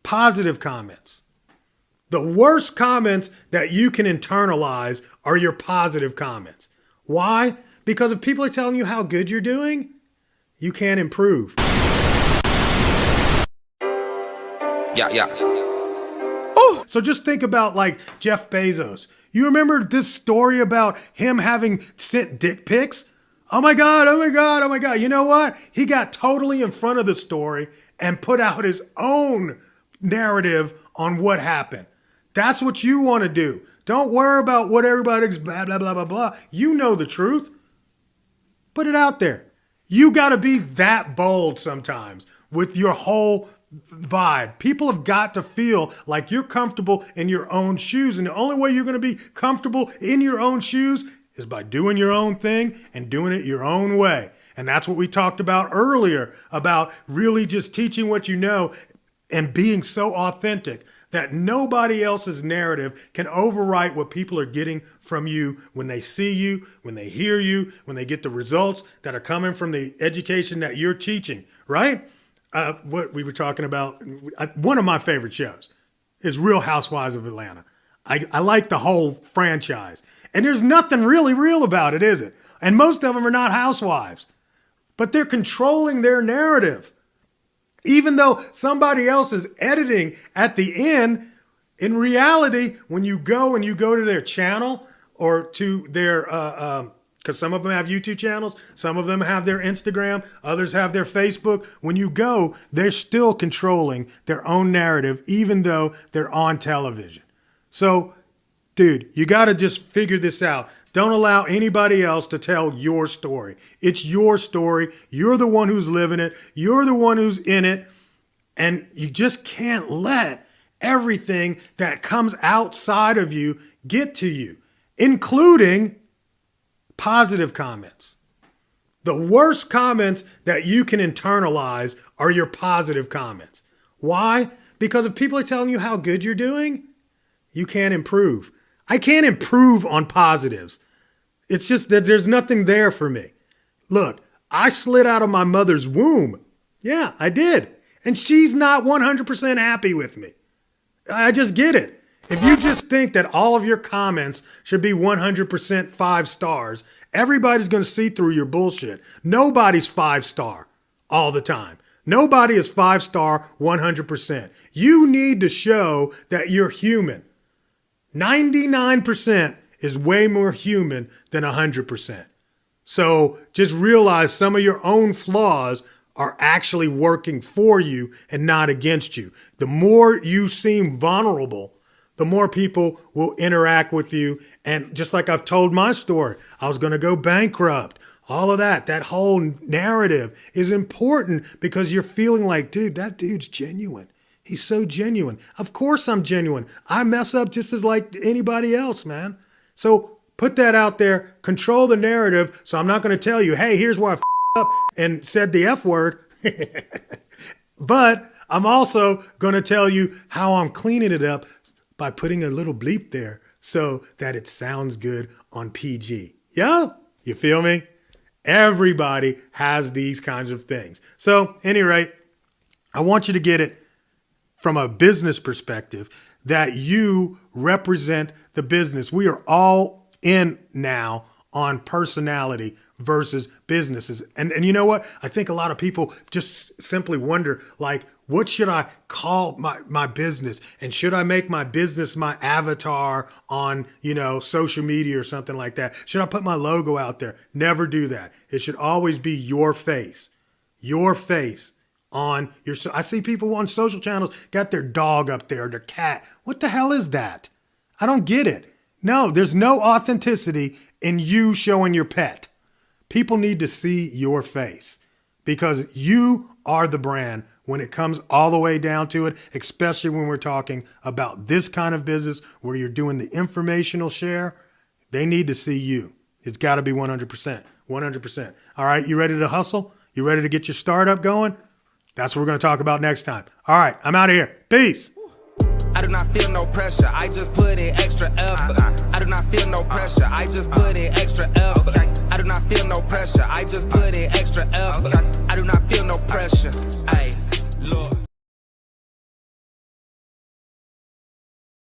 positive comments. The worst comments that you can internalize are your positive comments. Why? Because if people are telling you how good you're doing, you can't improve. Yeah. Oh, so just think about like Jeff Bezos. You remember this story about him having sent dick pics? Oh my God. You know what? He got totally in front of the story and put out his own narrative on what happened. That's what you want to do. Don't worry about what everybody's blah, blah, blah, blah, blah. You know the truth. Put it out there. You got to be that bold sometimes with your whole vibe. People have got to feel like you're comfortable in your own shoes. And the only way you're going to be comfortable in your own shoes is by doing your own thing and doing it your own way. And that's what we talked about earlier, about really just teaching what you know and being so authentic that nobody else's narrative can overwrite what people are getting from you when they see you, when they hear you, when they get the results that are coming from the education that you're teaching, right? What we were talking about, one of my favorite shows is Real Housewives of Atlanta. I like the whole franchise. And there's nothing really real about it, is it? And most of them are not housewives. But they're controlling their narrative. Even though somebody else is editing at the end, in reality, when you go to their channel or to their, because some of them have YouTube channels, some of them have their Instagram, others have their Facebook. When you go, they're still controlling their own narrative, even though they're on television. So, dude, you got to just figure this out. Don't allow anybody else to tell your story. It's your story. You're the one who's living it. You're the one who's in it. And you just can't let everything that comes outside of you get to you, including positive comments. The worst comments that you can internalize are your positive comments. Why? Because if people are telling you how good you're doing, you can't improve. I can't improve on positives. It's just that there's nothing there for me. Look, I slid out of my mother's womb. Yeah, I did. And she's not 100% happy with me. I just get it. If you just think that all of your comments should be 100% 5 stars, everybody's going to see through your bullshit. Nobody's 5-star all the time. Nobody is 5-star 100%. You need to show that you're human. 99% is way more human than 100%. So just realize some of your own flaws are actually working for you and not against you. The more you seem vulnerable, the more people will interact with you. And just like I've told my story, I was going to go bankrupt. All of that whole narrative is important because you're feeling like, dude, that dude's genuine. He's so genuine. Of course I'm genuine. I mess up just as like anybody else, man. So put that out there, control the narrative. So I'm not going to tell you, hey, here's where I up and said the F word. But I'm also going to tell you how I'm cleaning it up by putting a little bleep there so that it sounds good on PG. Yeah? You feel me? Everybody has these kinds of things. So, at any rate, I want you to get it from a business perspective that you represent the business. We are all in now on personality versus businesses. And you know what? I think a lot of people just simply wonder, like, what should I call my business? And should I make my business my avatar on, social media or something like that? Should I put my logo out there? Never do that. It should always be your face. Your face on your... I see people on social channels got their dog up there, their cat. What the hell is that? I don't get it. No, there's no authenticity in you showing your pet. People need to see your face because you are the brand when it comes all the way down to it, especially when we're talking about this kind of business where you're doing the informational share. They need to see you. It's got to be 100%. 100%. All right, you ready to hustle? You ready to get your startup going? That's what we're going to talk about next time. All right, I'm out of here. Peace. I do not feel no pressure, I just put in extra effort. I do not feel no pressure, I just put in extra effort. I do not feel no pressure, I just put in extra effort. I do not feel no pressure. Ay.